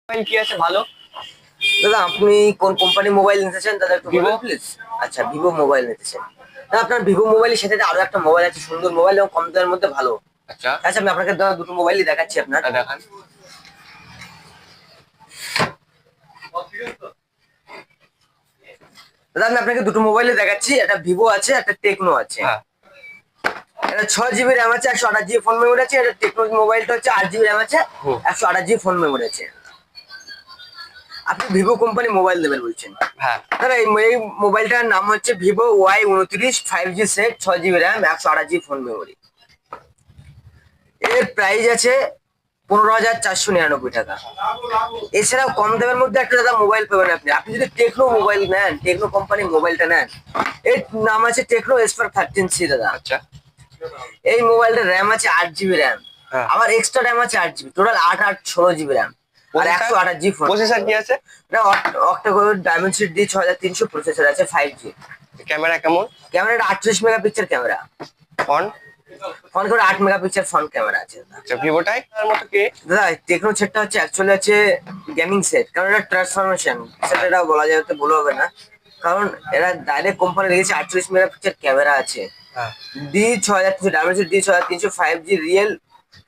Mobile কি আছে ভালো? দাদা আপনি কোন কোম্পানি মোবাইল নিতে চান দাদা একটু ভিভো। বলবেন প্লিজ। আচ্ছা ভিভো মোবাইল নিতে চান। দাদা আপনার ভিভো মোবাইলের সাথে আরো একটা মোবাইল আছে, সুন্দর মোবাইল এবং কম দামের মধ্যে ভালো। আচ্ছা। আচ্ছা আমি আপনাকে দাদা দুটো মোবাইলই দেখাচ্ছি আপনার। দেখান। দাদা আমি আপনাকে দুটো মোবাইলই দেখাচ্ছি, একটা ভিভো আছে একটা টেকনো আছে। হ্যাঁ। এটা 6 জিবি র্যাম আছে, 128 জিবি ফোন মেমোরি আছে। এটা টেকনো মোবাইলটা হচ্ছে 8 জিবি র্যাম আছে, হুম। 128 জিবি ফোন মেমোরি আছে। আপনি ভিভো কোম্পানি মোবাইল নেবেন বলছেন। হ্যাঁ। দাদা এই মোবাইলটার নাম হচ্ছে Vivo Y29 5G set, 6 GB RAM, 128 GB phone memory. এর প্রাইস আছে 15,499 টাকা। এছাড়াও কম দামের মধ্যে একটা দাদা মোবাইল পাবেন আপনি। আপনি যদি টেকনো মোবাইল নেন, টেকনো কোম্পানির মোবাইলটা নেন, এর নাম আছে টেকনো স্পার 13C দাদা। আচ্ছা। এই মোবাইলটার র্যাম আছে 8 জিবি র্যাম, হ্যাঁ। আবার এক্সট্রা র্যাম আছে 8 জিবি, টোটাল 8 আর 16 জিবি র্যাম আর 128 জিবি ফোন। প্রসেসর কি আছে? এটা অক্টাকোর ডায়মেনশন D6300 প্রসেসর আছে, 5G। ক্যামেরা কেমন? ক্যামেরাটা 38 মেগাপিক্সেল ক্যামেরা। ফন্ট? ফ্রন্ট করে 8 মেগাপিক্সেল ফ্রন্ট ক্যামেরা আছে দাদা। আচ্ছা, ভিভোটাই তার মতো কি? দাদা টেকনো সেটটা হচ্ছে অ্যাকচুয়ালি আছে গেমিং সেট, কারণ এটা ট্রান্সফরমেশন সেটা বলা যায় তো ভুল হবে না, কারণ এরা ডাইরেক্ট কোম্পানি রেখেছে 48 মেগাপিক্সেল ক্যামেরা আছে। হ্যাঁ। D6300 dimension D6300 5G real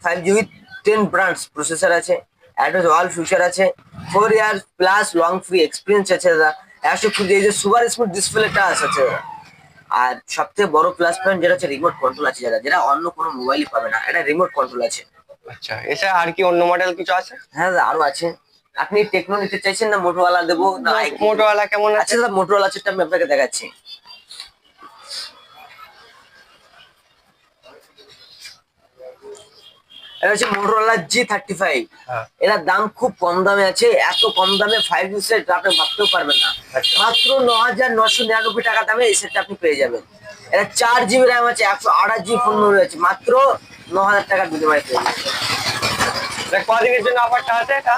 5G with 10 brands processor আছে, অ্যাডভান্স অল ফিচার আছে, 4 ইয়ার প্লাস লং ফ্রি এক্সপিরিয়েন্স আছে দাদা। 100 ফুট এই যে সুপার স্মুথ ডিসপ্লে টাচ আছে দাদা। আর সবথেকে বড় প্লাস পয়েন্ট যেটা হচ্ছে রিমোট কন্ট্রোল আছে দাদা, যেটা অন্য কোনো মোবাইলই পাবে না, এটা রিমোট কন্ট্রোল আছে। আচ্ছা, এছাড়া আর কি অন্য মডেল কিছু আছে? হ্যাঁ দাদা আরো আছে। আপনি টেকনো নিতে চাইছেন না মোটোরোলা দেবো না মোটোরোলা কেমন আছে? আচ্ছা দাদা মোটোরোলা সেটটা আমি আপনাকে দেখাচ্ছি। এটা হচ্ছে মোটোরোলা G35। হ্যাঁ। এটার দাম খুব কম দামে আছে, এত কম দামে 5G সেট আপনি ভাবতেও পারবেন না। আচ্ছা। মাত্র 9,999 টাকা দামে এই সেটটা আপনি পেয়ে যাবেন। এটা 4 জিবি র্যাম আছে, 128 জিবি ফোন মেমোরি আছে, মাত্র 9,000 টাকার বিনিময়ে পেয়ে যাবেন। কদিনের জন্য অফারটা আছে এটা?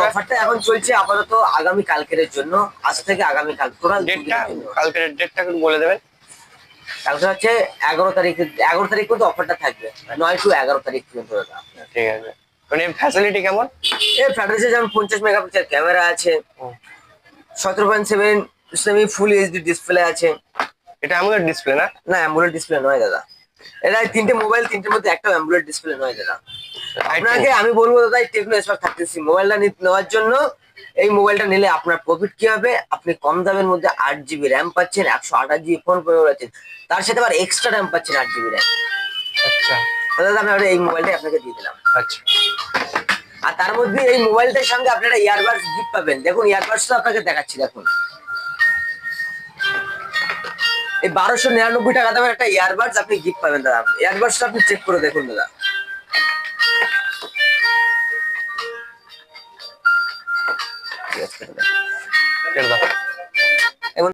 অফারটা এখন চলছে আপাতত আগামী কালকের জন্য, আজ থেকে আগামী কাল টোটাল ডেটটা, কালকের ডেটটা একটু বলে দেবেন। কালকে হচ্ছে 11 তারিখ, 11 তারিখ পর্যন্ত অফারটা থাকবে, 9 টু 11 তারিখ পর্যন্ত দাদা। ঠিক আছে। মানে ফ্যাসিলিটি কেমন? এর ফ্যাটারিসে যেমন 50 মেগাপিক্সেল ক্যামেরা আছে, 17.7 সেমি ফুল এইচডি ডিসপ্লে আছে। এটা অ্যামোলেড ডিসপ্লে না? না অ্যামোলেড ডিসপ্লে নয় দাদা, এটা তিনটে মোবাইল, তিনটের মধ্যে একটা অ্যামোলেড ডিসপ্লে নয় দাদা। আপনাকে আমি বলবো দাদা এই টেকনো স্পার্ক 13C মোবাইলটা নেওয়ার জন্য, এই মোবাইলটা নিলে আপনার প্রফিট কি হবে, আপনি কম দামের মধ্যে 8 জিবি র্যাম পাচ্ছেন, 128 জিবি ফোন পেয়ে যাচ্ছেন, তার সাথে আবার এক্সট্রা র্যাম পাচ্ছেন 8 জিবি র্যাম। আচ্ছা। দাদা আমি এই মোবাইলটা আপনাকে দিয়ে দিলাম। আচ্ছা। আর তার মধ্যে এই মোবাইলটার সঙ্গে আপনারা ইয়ারবাডস গিফট পাবেন। দেখুন ইয়ারবাডসটা আপনাকে দেখাচ্ছি, দেখুন এই 1299 টাকা দামের একটা ইয়ারবাডস আপনি গিফট পাবেন দাদা। ইয়ারবাডসটা আপনি চেক করে দেখুন দাদা। ঠিক আছে দাদা।